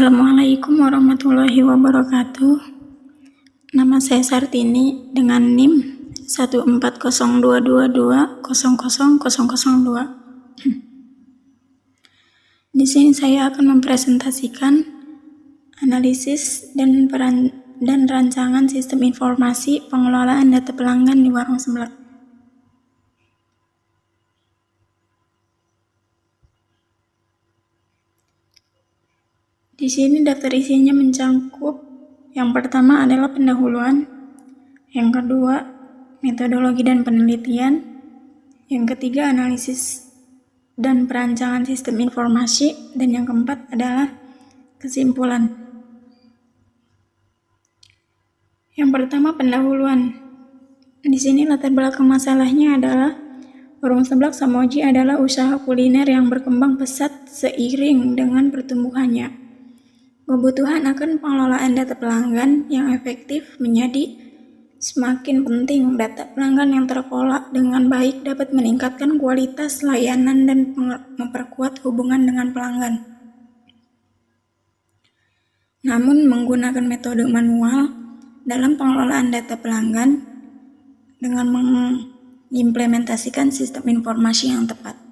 Assalamualaikum warahmatullahi wabarakatuh. Nama saya Sartini dengan NIM 14022200002. Di sini saya akan mempresentasikan analisis dan rancangan sistem informasi pengelolaan data pelanggan di warung seblak. Di sini daftar isinya mencakup yang pertama adalah pendahuluan, yang kedua metodologi dan penelitian, yang ketiga analisis dan perancangan sistem informasi, dan yang keempat adalah kesimpulan. Yang pertama pendahuluan. Di sini latar belakang masalahnya adalah warung seblak Samoji adalah usaha kuliner yang berkembang pesat seiring dengan pertumbuhannya. Kebutuhan akan pengelolaan data pelanggan yang efektif menjadi semakin penting. Data pelanggan yang terkelola dengan baik dapat meningkatkan kualitas layanan dan memperkuat hubungan dengan pelanggan. Namun, menggunakan metode manual dalam pengelolaan data pelanggan dengan mengimplementasikan sistem informasi yang tepat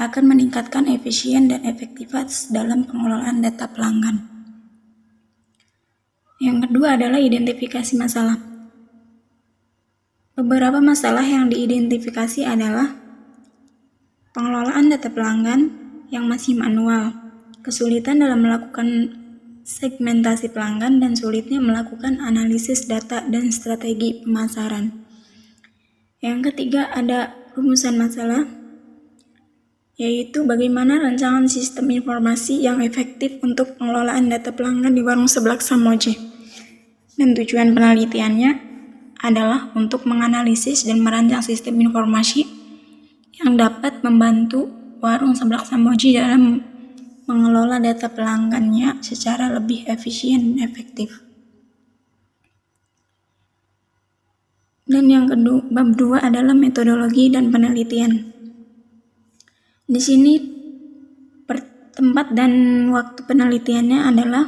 akan meningkatkan efisien dan efektivitas dalam pengelolaan data pelanggan. Yang kedua adalah identifikasi masalah. Beberapa masalah yang diidentifikasi adalah pengelolaan data pelanggan yang masih manual, kesulitan dalam melakukan segmentasi pelanggan, dan sulitnya melakukan analisis data dan strategi pemasaran. Yang ketiga ada rumusan masalah, yaitu bagaimana rancangan sistem informasi yang efektif untuk pengelolaan data pelanggan di warung seblak Samoji. Dan tujuan penelitiannya adalah untuk menganalisis dan merancang sistem informasi yang dapat membantu warung seblak Samoji dalam mengelola data pelanggannya secara lebih efisien dan efektif. Dan yang kedua, bab 2 adalah metodologi dan penelitian. Di sini tempat dan waktu penelitiannya adalah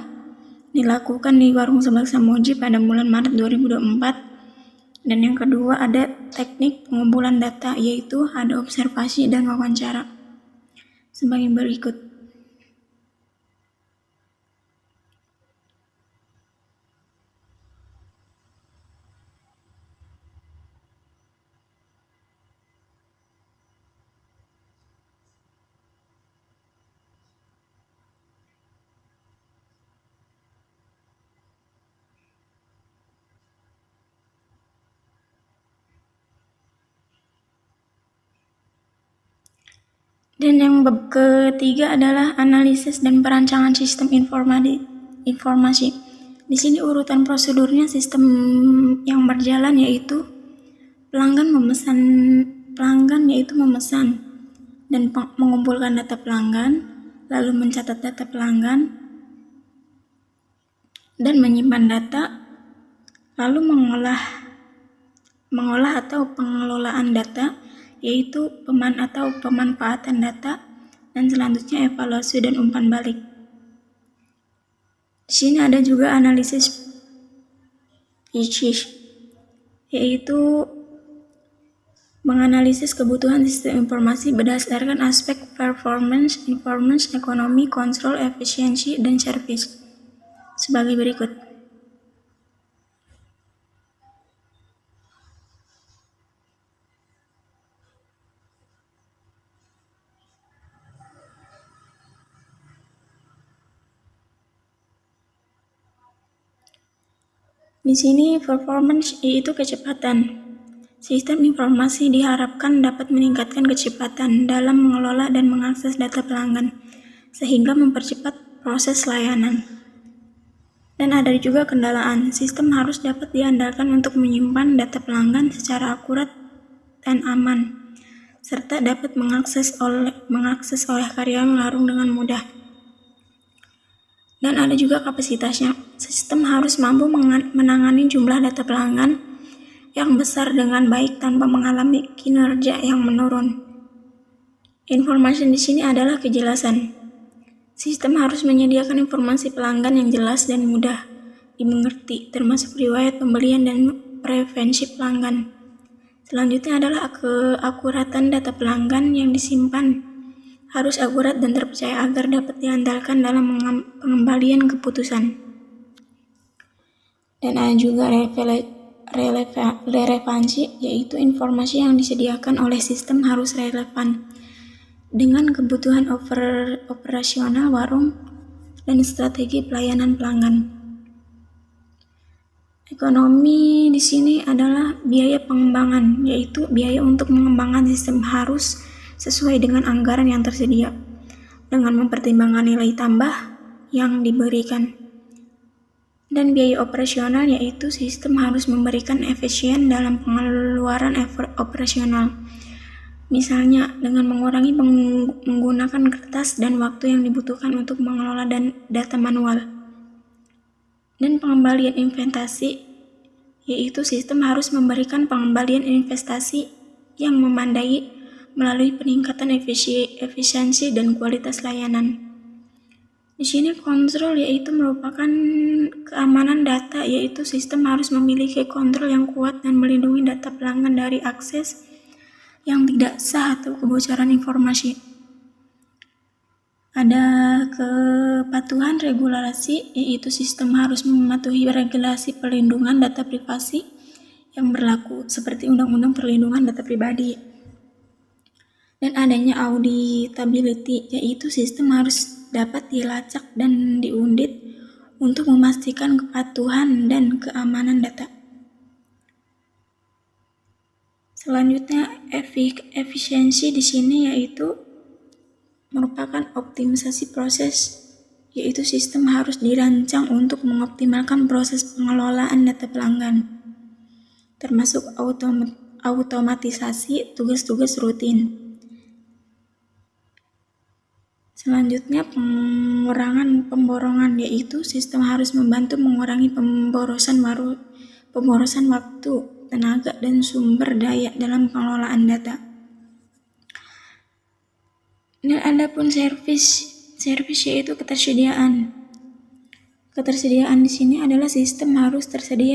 dilakukan di warung seblak Samoji pada bulan Maret 2024. Dan yang kedua ada teknik pengumpulan data, yaitu ada observasi dan wawancara sebagai berikut. Dan yang bab ketiga adalah analisis dan perancangan sistem informasi. Di sini urutan prosedurnya sistem yang berjalan yaitu pelanggan yaitu memesan dan mengumpulkan data pelanggan, lalu mencatat data pelanggan dan menyimpan data, lalu mengolah atau pengelolaan data, yaitu pemanfaatan data, dan selanjutnya evaluasi dan umpan balik. Di sini ada juga analisis PICIS, yaitu menganalisis kebutuhan sistem informasi berdasarkan aspek performance, ekonomi, kontrol, efisiensi, dan service sebagai berikut. Di sini performance yaitu kecepatan. Sistem informasi diharapkan dapat meningkatkan kecepatan dalam mengelola dan mengakses data pelanggan, sehingga mempercepat proses layanan. Dan ada juga kendalaan, sistem harus dapat diandalkan untuk menyimpan data pelanggan secara akurat dan aman, serta dapat mengakses oleh karyawan warung dengan mudah. Dan ada juga kapasitasnya, sistem harus mampu menangani jumlah data pelanggan yang besar dengan baik tanpa mengalami kinerja yang menurun. Informasi di sini adalah kejelasan. Sistem harus menyediakan informasi pelanggan yang jelas dan mudah dimengerti, termasuk riwayat pembelian dan preferensi pelanggan. Selanjutnya adalah keakuratan data pelanggan yang disimpan. Harus akurat dan terpercaya agar dapat diandalkan dalam pengembalian keputusan. Dan ada juga relevansi, yaitu informasi yang disediakan oleh sistem harus relevan dengan kebutuhan operasional warung dan strategi pelayanan pelanggan. Ekonomi di sini adalah biaya pengembangan, yaitu biaya untuk mengembangkan sistem harus sesuai dengan anggaran yang tersedia, dengan mempertimbangkan nilai tambah yang diberikan. Dan biaya operasional, yaitu sistem harus memberikan efisien dalam pengeluaran operasional. Misalnya, dengan mengurangi menggunakan kertas dan waktu yang dibutuhkan untuk mengelola data manual. Dan pengembalian investasi, yaitu sistem harus memberikan pengembalian investasi yang memadai melalui peningkatan efisiensi dan kualitas layanan. Di sini kontrol, yaitu merupakan keamanan data, yaitu sistem harus memiliki kontrol yang kuat dan melindungi data pelanggan dari akses yang tidak sah atau kebocoran informasi. Ada kepatuhan regulasi, yaitu sistem harus mematuhi regulasi perlindungan data privasi yang berlaku, seperti Undang-Undang Perlindungan Data Pribadi. Dan adanya auditability, yaitu sistem harus dapat dilacak dan diundit untuk memastikan kepatuhan dan keamanan data. Selanjutnya, efisiensi di sini yaitu merupakan optimisasi proses, yaitu sistem harus dirancang untuk mengoptimalkan proses pengelolaan data pelanggan, termasuk automatisasi tugas-tugas rutin. Selanjutnya, pengurangan pemborongan, yaitu sistem harus membantu mengurangi pemborosan waktu, tenaga, dan sumber daya dalam pengelolaan data. Dan ada pun servis yaitu ketersediaan. Ketersediaan di sini adalah sistem harus tersedia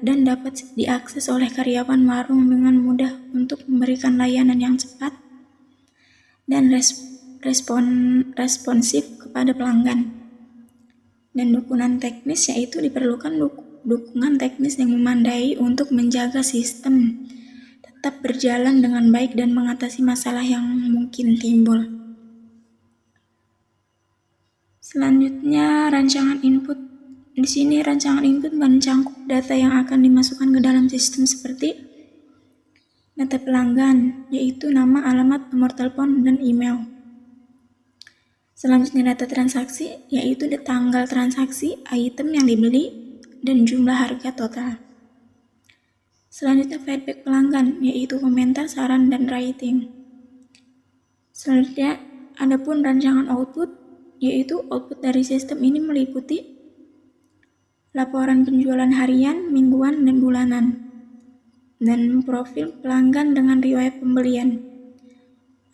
dan dapat diakses oleh karyawan warung dengan mudah untuk memberikan layanan yang cepat dan responsif kepada pelanggan. Dan dukungan teknis, yaitu diperlukan dukungan teknis yang memadai untuk menjaga sistem tetap berjalan dengan baik dan mengatasi masalah yang mungkin timbul. Selanjutnya, rancangan input. Di sini rancangan input mencangkup data yang akan dimasukkan ke dalam sistem seperti data pelanggan, yaitu nama, alamat, nomor telepon, dan email. Selanjutnya data transaksi, yaitu tanggal transaksi, item yang dibeli, dan jumlah harga total. Selanjutnya feedback pelanggan, yaitu komentar, saran, dan rating. Selanjutnya ada pun rancangan output, yaitu output dari sistem ini meliputi laporan penjualan harian, mingguan, dan bulanan, dan profil pelanggan dengan riwayat pembelian,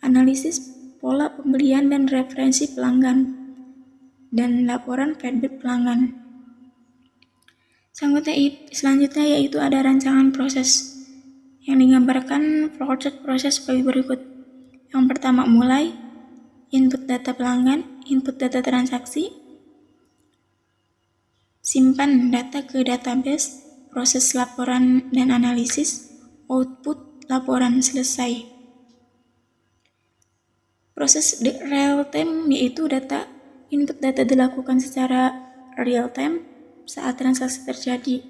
analisis pola pembelian dan referensi pelanggan, dan laporan feedback pelanggan. Selanjutnya yaitu ada rancangan proses yang digambarkan flowchart proses sebagai berikut. Yang pertama, mulai input data pelanggan, input data transaksi, simpan data ke database, proses laporan dan analisis, output laporan selesai. Proses real time, yaitu input data dilakukan secara real time saat transaksi terjadi.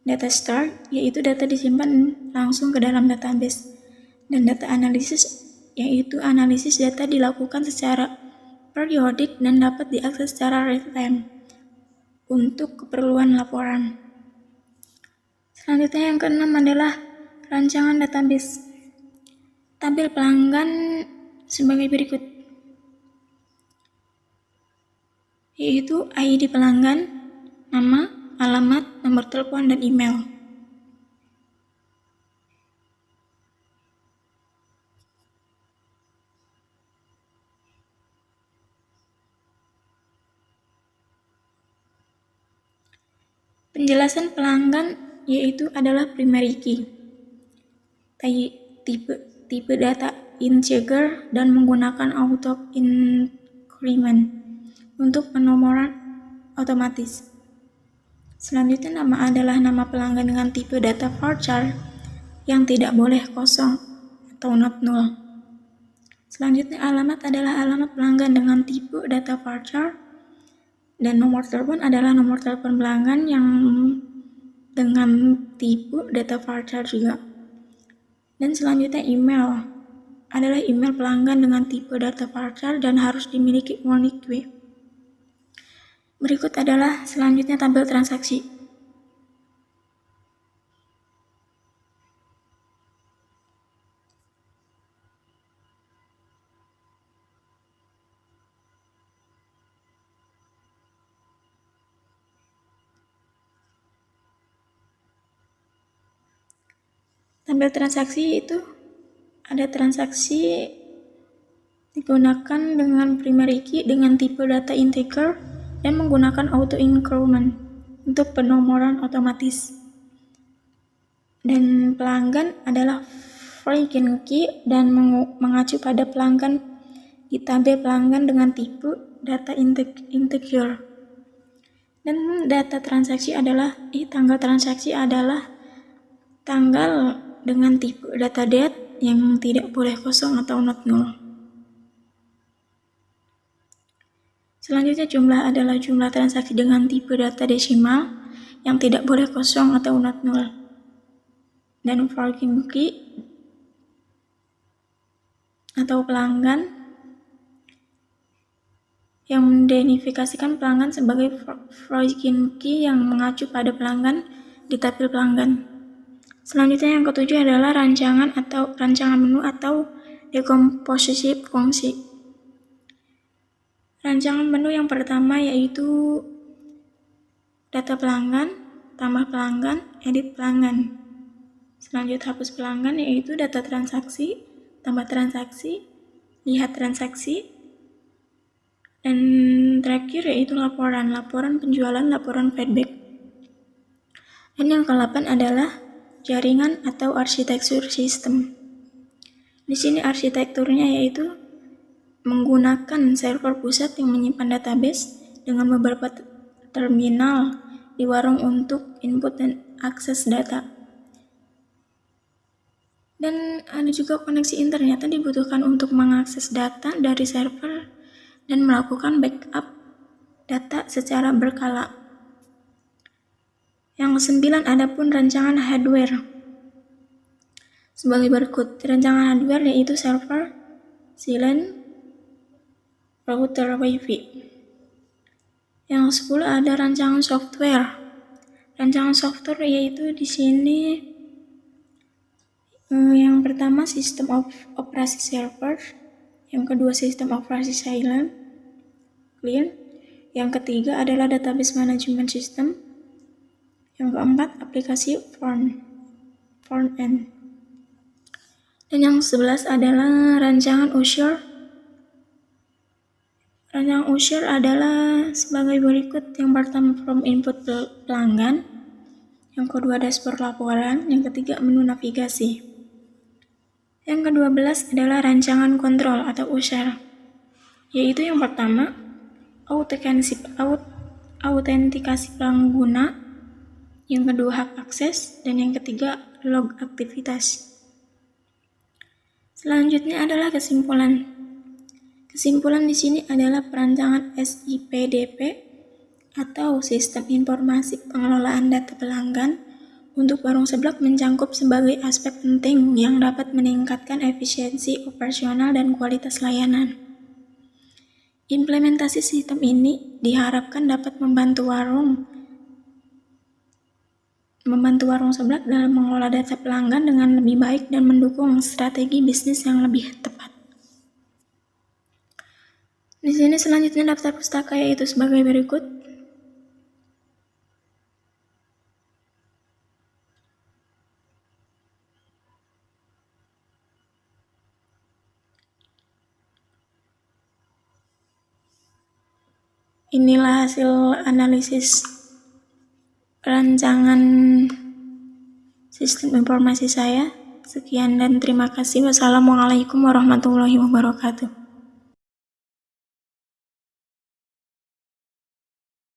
Data start, yaitu data disimpan langsung ke dalam database. Dan data analisis, yaitu analisis data dilakukan secara periodik dan dapat diakses secara real time untuk keperluan laporan. Selanjutnya yang keenam adalah rancangan database. Tabel pelanggan sebagai berikut, yaitu ID pelanggan, nama, alamat, nomor telepon, dan email. Penjelasan pelanggan yaitu adalah primary key, tipe data integer dan menggunakan auto increment untuk penomoran otomatis. Selanjutnya nama adalah nama pelanggan dengan tipe data varchar yang tidak boleh kosong atau not null. Selanjutnya alamat adalah alamat pelanggan dengan tipe data varchar, dan nomor telepon adalah nomor telepon pelanggan yang dengan tipe data varchar juga. Dan selanjutnya email adalah email pelanggan dengan tipe data varchar dan harus dimiliki unique. Berikut adalah selanjutnya tabel transaksi. Tabel transaksi itu ada transaksi digunakan dengan primary key dengan tipe data integer dan menggunakan auto increment untuk penomoran otomatis. Dan pelanggan adalah foreign key dan mengacu pada pelanggan di tabel pelanggan dengan tipe data integer. Dan tanggal transaksi adalah tanggal dengan tipe data date yang tidak boleh kosong atau not null. Selanjutnya jumlah adalah jumlah transaksi dengan tipe data desimal yang tidak boleh kosong atau not null. Dan foreign key atau pelanggan yang mengidentifikasikan pelanggan sebagai foreign key yang mengacu pada pelanggan di tabel pelanggan. Selanjutnya yang ketujuh adalah rancangan menu atau dekomposisi fungsi. Rancangan menu yang pertama yaitu data pelanggan, tambah pelanggan, edit pelanggan. Selanjutnya hapus pelanggan yaitu data transaksi, tambah transaksi, lihat transaksi, dan terakhir yaitu laporan penjualan, laporan feedback. Dan yang ke-8 adalah jaringan atau arsitektur sistem. Di sini arsitekturnya yaitu menggunakan server pusat yang menyimpan database dengan beberapa terminal di warung untuk input dan akses data. Dan ada juga koneksi internet yang dibutuhkan untuk mengakses data dari server dan melakukan backup data secara berkala. Yang ke-9 ada pun rancangan hardware. Sebagai berikut, rancangan hardware yaitu server, silent, router, wifi. Yang 10 ada rancangan software. Rancangan software yaitu di sini yang pertama sistem operasi server, yang kedua sistem operasi silent, clean, yang ketiga adalah database management system, yang keempat aplikasi front end. Dan yang 11 adalah rancangan Azure. Rancangan Azure adalah sebagai berikut. Yang pertama from input pelanggan, yang kedua dashboard laporan, yang ketiga menu navigasi. Yang ke-12 adalah rancangan kontrol atau user, yaitu yang pertama autentikasi pengguna, yang kedua hak akses, dan yang ketiga log aktivitas. Selanjutnya adalah kesimpulan. Kesimpulan di sini adalah perancangan SIPDP atau Sistem Informasi Pengelolaan Data Pelanggan untuk warung seblak mencangkup sebagai aspek penting yang dapat meningkatkan efisiensi operasional dan kualitas layanan. Implementasi sistem ini diharapkan dapat membantu warung seblak dalam mengelola data pelanggan dengan lebih baik dan mendukung strategi bisnis yang lebih tepat. Di sini selanjutnya daftar pustaka yaitu sebagai berikut. Inilah hasil analisis perancangan sistem informasi saya. Sekian dan terima kasih. Wassalamualaikum warahmatullahi wabarakatuh.